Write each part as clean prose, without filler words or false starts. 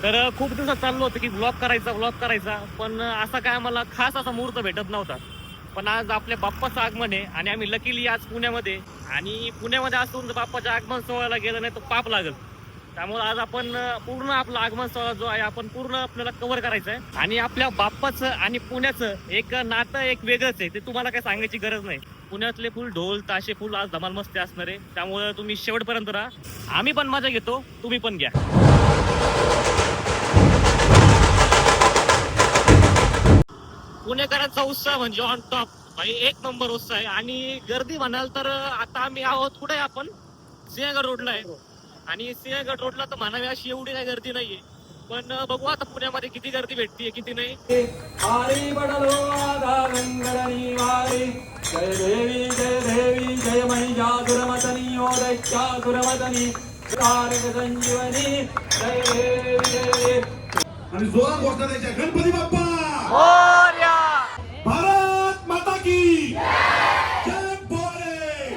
तर खूप दिवसात चाललो होतं की ब्लॉग करायचा, पण असा काय आम्हाला खास असा मुहूर्त भेटत नव्हता. पण आज आपल्या बाप्पाचं आगमन आहे आणि आम्ही लकीली आज पुण्यामध्ये, आणि पुण्यामध्ये असून बाप्पाच्या आगमन सोहळ्याला गेलं नाही तर पाप लागल. त्यामुळे आज आपण पूर्ण आपला आगमन सोहळा जो आहे आपण पूर्ण आपल्याला कव्हर करायचा आहे. आणि आपल्या बाप्पाचं आणि पुण्याचं एक नातं एक वेगळंच आहे, ते तुम्हाला काही सांगायची गरज नाही. पुण्यातले फुल ढोल ताशे फुल आज धमाल मस्ती असणार आहे, त्यामुळे तुम्ही शेवटपर्यंत राहा. आम्ही पण मजा घेतो, तुम्ही पण घ्या. पुणेकरांचा उत्साह म्हणजे ऑन टॉप भाई, एक नंबर उत्साह आहे. आणि गर्दी म्हणाल तर आता आम्ही आहोत कुठे, आपण सिंहगड रोडला आहे. आणि सिंहगड रोडला तर म्हणावी अशी एवढी काही गर्दी नाहीये, पण बघू आता पुण्यामध्ये किती गर्दी भेटतीये किती नाही. जय देवी जय देवी जय महिषासुरमर्दिनी ओ दैत्यासुरमर्दिनी संजीवनी जय देवी जय देवी. आणि जोरात घोषणा द्यायच्या, गणपती बाप्पा मोरया. भारत माता की जय भोले.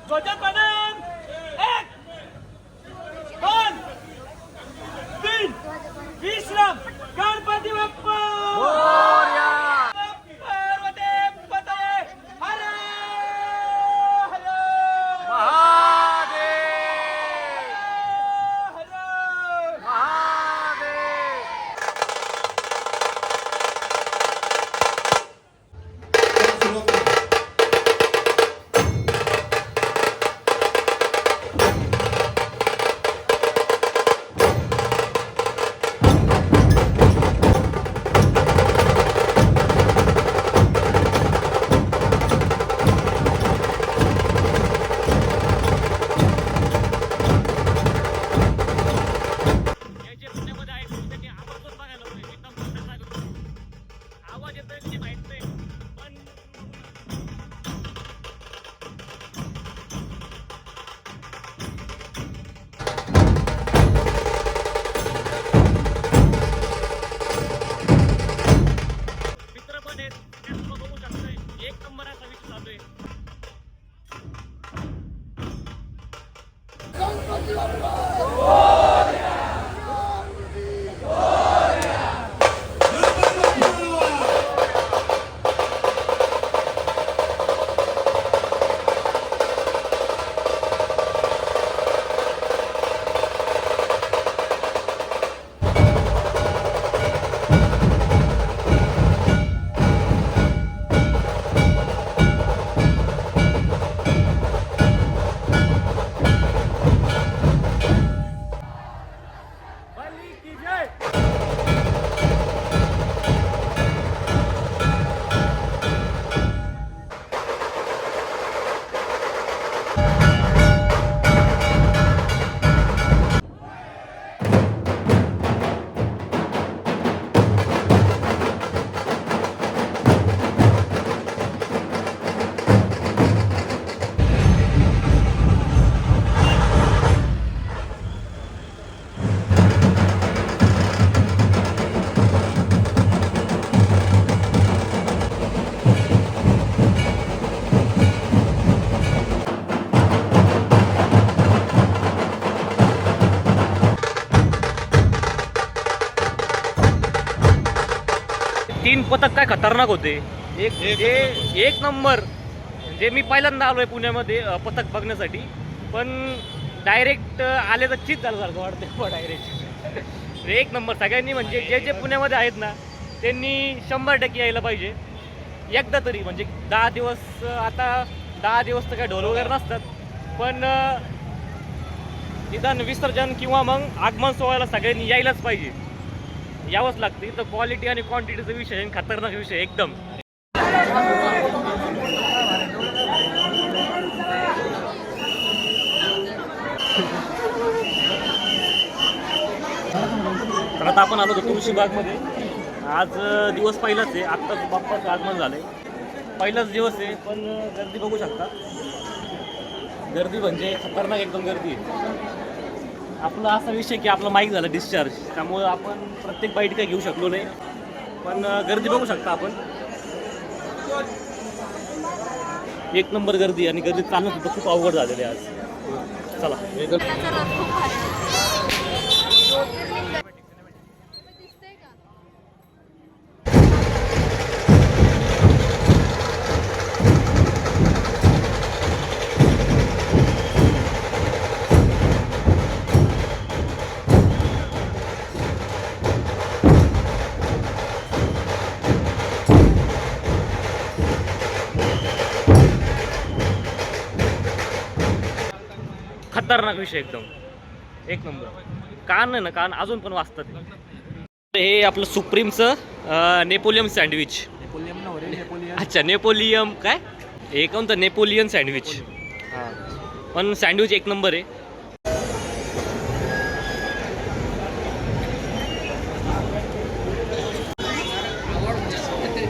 ध्वजप्रणाम. 1 2 3 विश्राम. गणपती बाप्पा मोरया. तीन पथक काय खतरनाक होते. एक नंबर. जे मी पहिल्यांदा आलोय पुण्यामध्ये पथक बघण्यासाठी, पण डायरेक्ट आले तर चीज झाल्यासारखं वाटतं डायरेक्ट. एक नंबर. सगळ्यांनी म्हणजे जे जे पुण्यामध्ये आहेत ना त्यांनी 100% यायला पाहिजे एकदा तरी. म्हणजे 10 दिवस, आता 10 दिवस तर काय ढोल वगैरे नसतात, पण निदान विसर्जन किंवा मग आगमन सोहळ्याला सगळ्यांनी यायलाच पाहिजे, यावंच लागते. तर क्वालिटी आणि क्वांटिटीचा विषय खतरनाक विषय एकदम. तर आता आपण आलो होतो तुळशीबागमध्ये. आज दिवस पहिलाच आहे, आत्ताच बाप्पाचं आगमन झालंय, पहिलाच दिवस आहे, पण गर्दी बघू शकता. गर्दी म्हणजे खतरनाक एकदम गर्दी आहे. आपला असा विषय की आपला माईक झाला डिस्चार्ज, त्यामुळं आपण प्रत्येक बाईट काही घेऊ शकलो नाही, पण गर्दी बघू शकता आपण. एक नंबर गर्दी, आणि गर्दी चालणं सुद्धा खूप अवघड झालेलं आहे आज. चला. खतरनाक विषय एकदम एक नंबर. कान आहे ना, कान अजून पण वाजतात. हे आपलं सुप्रीमचं नेपोलियन सँडविच. अच्छा नेपोलियन काय हे कोणतं नेपोलियन सँडविच. हां पण सँडविच एक नंबर आहे.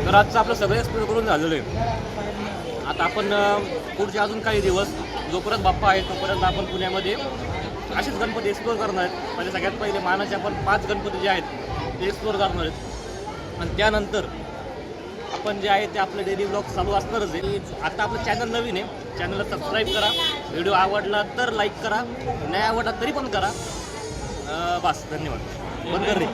तर आजचं आपलं सगळं एक्सप्लोर करून झालेलं आहे. आता आपण पुढचे अजून काही दिवस जोपर्यंत बाप्पा आहे तोपर्यंत आपण पुण्यामध्ये असेच गणपती एक्सप्लोर करणार आहेत. म्हणजे सगळ्यात पहिले मानाचे आपण 5 गणपती जे आहेत ते एक्सप्लोर करणार आहेत. आणि त्यानंतर आपण जे आहे ते आपले डेली ब्लॉग चालू असणारच आहे. आता आपलं चॅनल नवीन आहे, चॅनलला सबस्क्राईब करा. व्हिडिओ आवडला तर लाईक करा, नाही आवडला तरी पण करा. बस धन्यवाद. बंद कर रे.